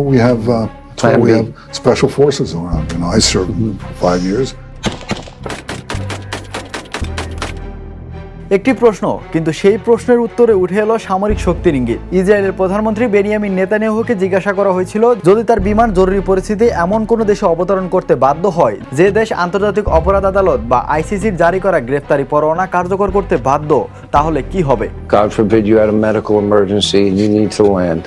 we have special forces around. I served for 5 years. একটি প্রশ্ন, কিন্তু সেই প্রশ্নের উত্তরে উঠে এলো সামরিক শক্তির ইঙ্গিত। ইসরায়েলের প্রধানমন্ত্রী বেনিয়ামিন নেতানিয়াহুকে জিজ্ঞাসা করা হয়েছিল, যদি তার বিমান জরুরি পরিস্থিতিতে এমন কোনো দেশে অবতরণ করতে বাধ্য হয় যে দেশ আন্তর্জাতিক অপরাধ আদালত বা আইসিসির জারি করা গ্রেফতারি পরোয়ানা কার্যকর করতে বাধ্য, তাহলে কি হবে? God forbid you had a medical emergency and you need to land.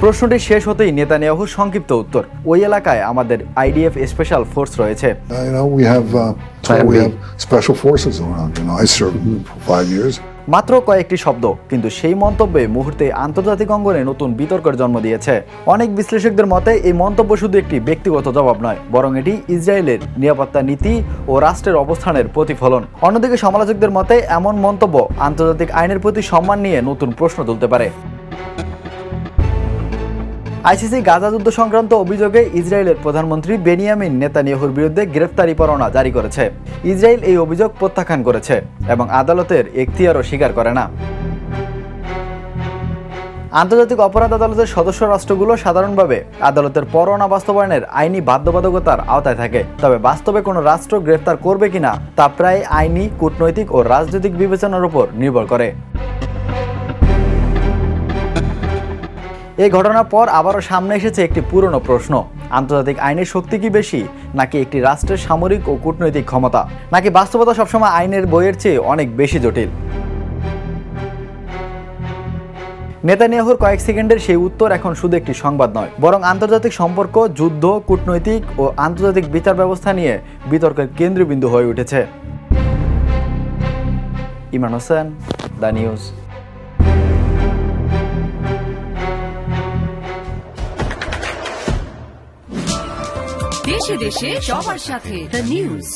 প্রশ্নটি শেষ হতেই নেতানিয়াহুর সংক্ষিপ্ত উত্তর, ওই এলাকায় আমাদের আইডিএফ স্পেশাল ফোর্স রয়েছে। We have special forces around. I served for 5 years. মাত্র কয়েকটি শব্দ, কিন্তু সেই মন্তব্যে মুহূর্তে আন্তর্জাতিক অঙ্গনে নতুন বিতর্কের জন্ম দিয়েছে। অনেক বিশ্লেষকদের মতে এই মন্তব্য শুধু একটি ব্যক্তিগত জবাব নয়, বরং এটি ইসরায়েলের নিরাপত্তা নীতি ও রাষ্ট্রের অবস্থানের প্রতিফলন। অন্যদিকে সমালোচকদের মতে এমন মন্তব্য আন্তর্জাতিক আইনের প্রতি সম্মান নিয়ে নতুন প্রশ্ন তুলতে পারে। আইসিসি গাজা যুদ্ধ সংক্রান্ত অভিযোগে ইসরায়েলের প্রধানমন্ত্রী বেনিয়ামিন নেতানিয়াহুর বিরুদ্ধে গ্রেফতারি পরোয়ানা জারি করেছে। ইসরায়েল এই অভিযোগ প্রত্যাখ্যান করেছে এবং আদালতের এখতিয়ারও স্বীকার করে না। আন্তর্জাতিক অপরাধ আদালতের সদস্য রাষ্ট্রগুলো সাধারণভাবে আদালতের পরোয়ানা বাস্তবায়নের আইনি বাধ্যবাধকতার আওতায় থাকে, তবে বাস্তবে কোনো রাষ্ট্র গ্রেফতার করবে কিনা তা প্রায় আইনি, কূটনৈতিক ও রাজনৈতিক বিবেচনার উপর নির্ভর করে। এই ঘটনার পর আবারও সামনে এসেছে একটি পুরনো প্রশ্ন, আন্তর্জাতিক আইনের শক্তি কি বেশি, নাকি একটি রাষ্ট্রের সামরিক ও কূটনৈতিক ক্ষমতা, নাকি বাস্তবতা সবসময় আইনের বইয়ের চেয়ে অনেক বেশি জটিল? নেতানিয়াহুর কয়েক সেকেন্ডের সেই উত্তর এখন শুধু একটি সংবাদ নয়, বরং আন্তর্জাতিক সম্পর্ক, যুদ্ধ, কূটনৈতিক ও আন্তর্জাতিক বিচার ব্যবস্থা নিয়ে বিতর্কের কেন্দ্রবিন্দু হয়ে উঠেছে। Imran Hossain, the news. দেশে দেশে সবার সাথে দ্য নিউজ।